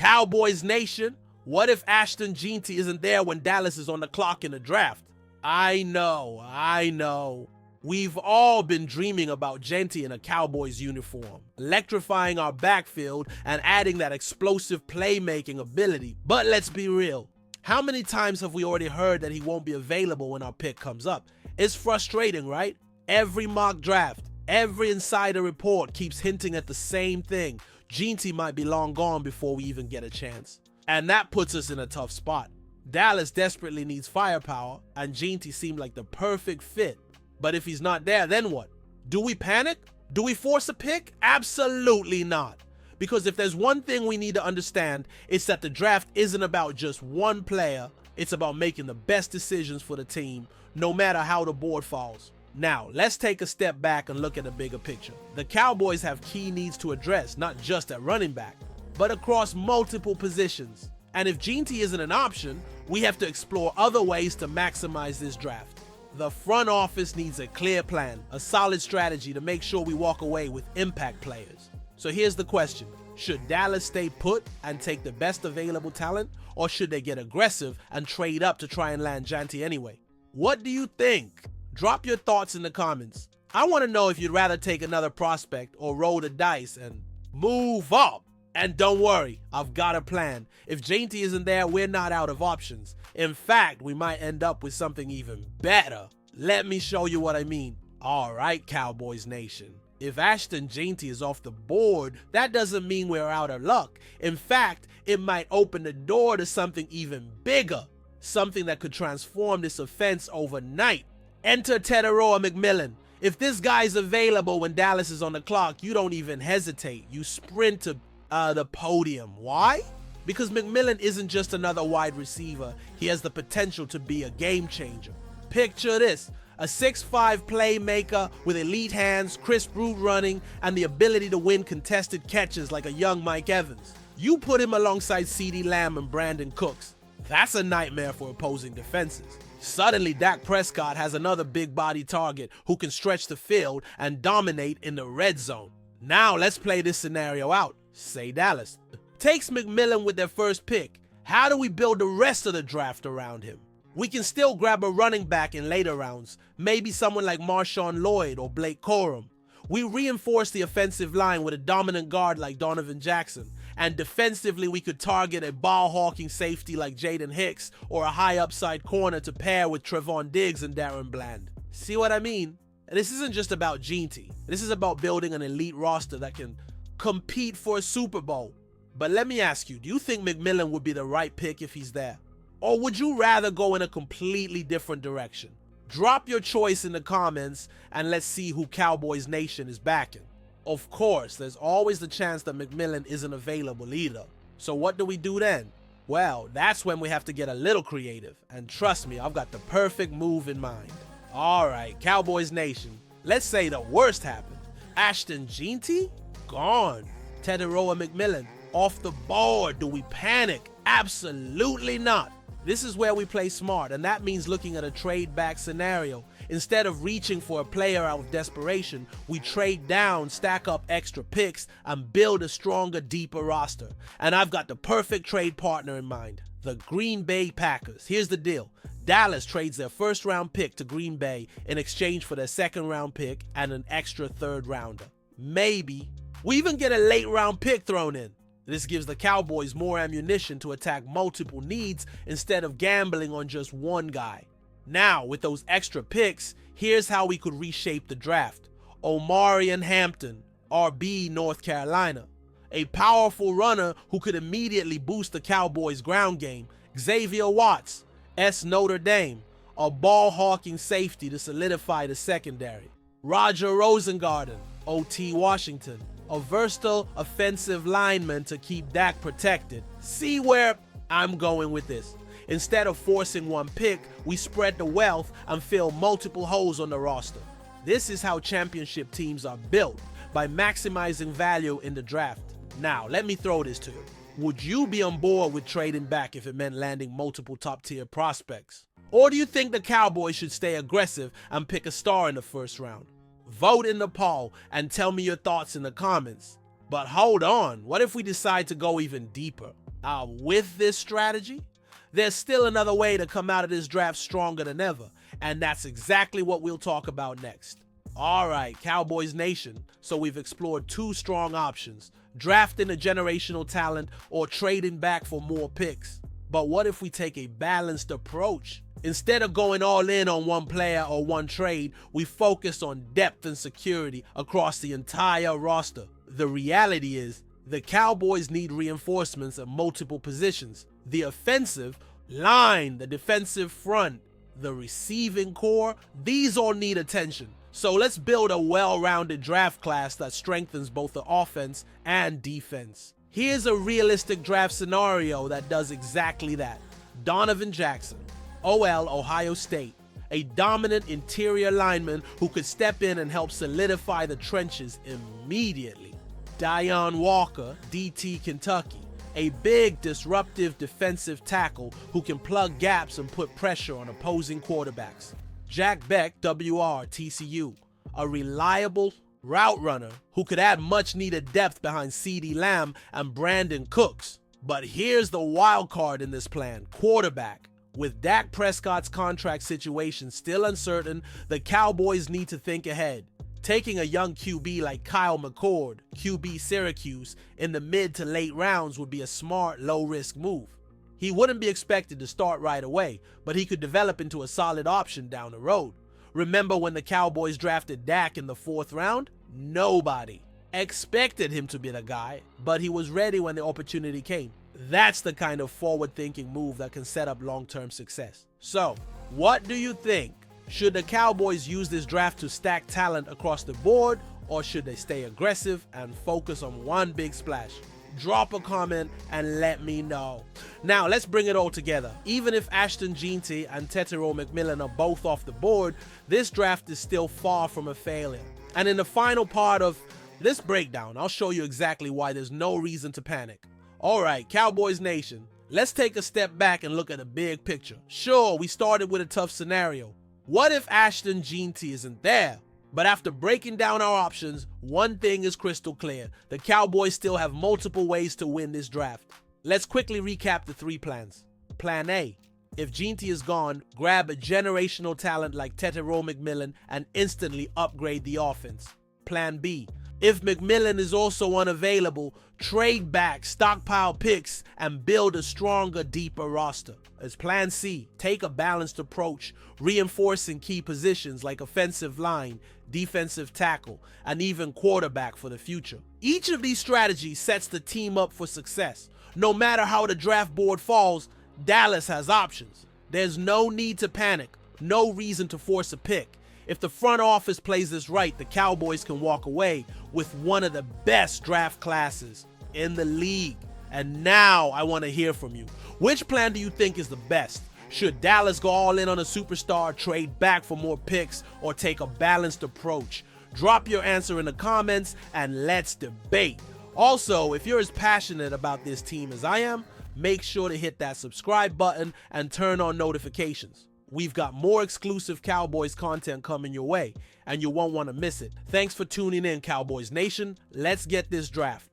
Cowboys Nation, what if Ashton Jeanty isn't there when Dallas is on the clock in the draft? I know. We've all been dreaming about Jeanty in a Cowboys uniform, electrifying our backfield and adding that explosive playmaking ability. But let's be real. How many times have we already heard that he won't be available when our pick comes up? It's frustrating, right? Every mock draft, every insider report keeps hinting at the same thing. Jeanty might be long gone before we even get a chance. And that puts us in a tough spot. Dallas desperately needs firepower, and Jeanty seemed like the perfect fit. But if he's not there, then what? Do we panic? Do we force a pick? Absolutely not. Because if there's one thing we need to understand, it's that the draft isn't about just one player. It's about making the best decisions for the team, no matter how the board falls. Now, let's take a step back and look at the bigger picture. The Cowboys have key needs to address, not just at running back, but across multiple positions. And if Jeanty isn't an option, we have to explore other ways to maximize this draft. The front office needs a clear plan, a solid strategy to make sure we walk away with impact players. So here's the question. Should Dallas stay put and take the best available talent, or should they get aggressive and trade up to try and land Jeanty anyway? What do you think? Drop your thoughts in the comments. I want to know if you'd rather take another prospect or roll the dice and move up. And don't worry, I've got a plan. If Jeanty isn't there, we're not out of options. In fact, we might end up with something even better. Let me show you what I mean. All right, Cowboys Nation. If Ashton Jeanty is off the board, that doesn't mean we're out of luck. In fact, it might open the door to something even bigger. Something that could transform this offense overnight. Enter Teteroa McMillan. If this guy's available when Dallas is on the clock, you don't even hesitate. You sprint to the podium. Why? Because McMillan isn't just another wide receiver. He has the potential to be a game changer. Picture this. A 6'5" playmaker with elite hands, crisp route running, and the ability to win contested catches like a young Mike Evans. You put him alongside CeeDee Lamb and Brandon Cooks. That's a nightmare for opposing defenses. Suddenly, Dak Prescott has another big body target who can stretch the field and dominate in the red zone. Now let's play this scenario out. Say Dallas takes McMillan with their first pick. How do we build the rest of the draft around him? We can still grab a running back in later rounds, maybe someone like Marshawn Lloyd or Blake Corum. We reinforce the offensive line with a dominant guard like Donovan Jackson, and defensively we could target a ball-hawking safety like Jaden Hicks or a high-upside corner to pair with Trevon Diggs and Darren Bland. See what I mean? And this isn't just about Jeanty. This is about building an elite roster that can compete for a Super Bowl. But let me ask you, do you think McMillan would be the right pick if he's there? Or would you rather go in a completely different direction? Drop your choice in the comments and let's see who Cowboys Nation is backing. Of course, there's always the chance that McMillan isn't available either. So what do we do then? Well, that's when we have to get a little creative. And trust me, I've got the perfect move in mind. Alright, Cowboys Nation, let's say the worst happened. Ashton Jeanty? Gone. Teteroa McMillan off the board. Do we panic? Absolutely not. This is where we play smart, and that means looking at a trade back scenario. Instead of reaching for a player out of desperation, we trade down, stack up extra picks, and build a stronger, deeper roster. And I've got the perfect trade partner in mind, the Green Bay Packers. Here's the deal. Dallas trades their first round pick to Green Bay in exchange for their second round pick and an extra third rounder. Maybe we even get a late round pick thrown in. This gives the Cowboys more ammunition to attack multiple needs instead of gambling on just one guy. Now, with those extra picks, here's how we could reshape the draft. Omarion Hampton, RB North Carolina. A powerful runner who could immediately boost the Cowboys' ground game. Xavier Watts, S Notre Dame. A ball-hawking safety to solidify the secondary. Roger Rosengarten, OT Washington. A versatile offensive lineman to keep Dak protected. See where I'm going with this. Instead of forcing one pick, we spread the wealth and fill multiple holes on the roster. This is how championship teams are built, by maximizing value in the draft. Now, let me throw this to you. Would you be on board with trading back if it meant landing multiple top-tier prospects? Or do you think the Cowboys should stay aggressive and pick a star in the first round? Vote in the poll and tell me your thoughts in the comments. But hold on, what if we decide to go even deeper? With this strategy, there's still another way to come out of this draft stronger than ever, and that's exactly what we'll talk about next. Alright, Cowboys Nation, so we've explored two strong options, drafting a generational talent or trading back for more picks. But what if we take a balanced approach? Instead of going all in on one player or one trade, we focus on depth and security across the entire roster. The reality is, the Cowboys need reinforcements at multiple positions. The offensive line, the defensive front, the receiving core, these all need attention. So let's build a well-rounded draft class that strengthens both the offense and defense. Here's a realistic draft scenario that does exactly that. Donovan Jackson, OL, Ohio State, a dominant interior lineman who could step in and help solidify the trenches immediately. Dion Walker, DT, Kentucky, a big disruptive defensive tackle who can plug gaps and put pressure on opposing quarterbacks. Jack Beck, WR, TCU, a reliable route runner who could add much needed depth behind CeeDee Lamb and Brandon Cooks. But here's the wild card in this plan, quarterback. With Dak Prescott's contract situation still uncertain, the Cowboys need to think ahead. Taking a young QB like Kyle McCord, QB Syracuse, in the mid to late rounds would be a smart, low-risk move. He wouldn't be expected to start right away, but he could develop into a solid option down the road. Remember when the Cowboys drafted Dak in the 4th round? Nobody expected him to be the guy, but he was ready when the opportunity came. That's the kind of forward-thinking move that can set up long-term success. So, what do you think? Should the Cowboys use this draft to stack talent across the board, or should they stay aggressive and focus on one big splash? Drop a comment and let me know. Now let's bring it all together. Even if Ashton Jeanty and Tetairoa McMillan are both off the board, this draft is still far from a failure. And in the final part of this breakdown, I'll show you exactly why there's no reason to panic. Alright, Cowboys Nation, let's take a step back and look at the big picture. Sure, we started with a tough scenario. What if Ashton Jeanty isn't there? But after breaking down our options, one thing is crystal clear. The Cowboys still have multiple ways to win this draft. Let's quickly recap the 3 plans. Plan A. If Jeanty is gone, grab a generational talent like Tetairoa McMillan and instantly upgrade the offense. Plan B. If McMillan is also unavailable, trade back, stockpile picks, and build a stronger, deeper roster. As Plan C, take a balanced approach, reinforcing key positions like offensive line, defensive tackle, and even quarterback for the future. Each of these strategies sets the team up for success. No matter how the draft board falls, Dallas has options. There's no need to panic, no reason to force a pick. If the front office plays this right, the Cowboys can walk away with one of the best draft classes in the league. And now I want to hear from you. Which plan do you think is the best? Should Dallas go all in on a superstar, trade back for more picks, or take a balanced approach? Drop your answer in the comments and let's debate. Also, if you're as passionate about this team as I am, make sure to hit that subscribe button and turn on notifications. We've got more exclusive Cowboys content coming your way, and you won't want to miss it. Thanks for tuning in, Cowboys Nation. Let's get this draft.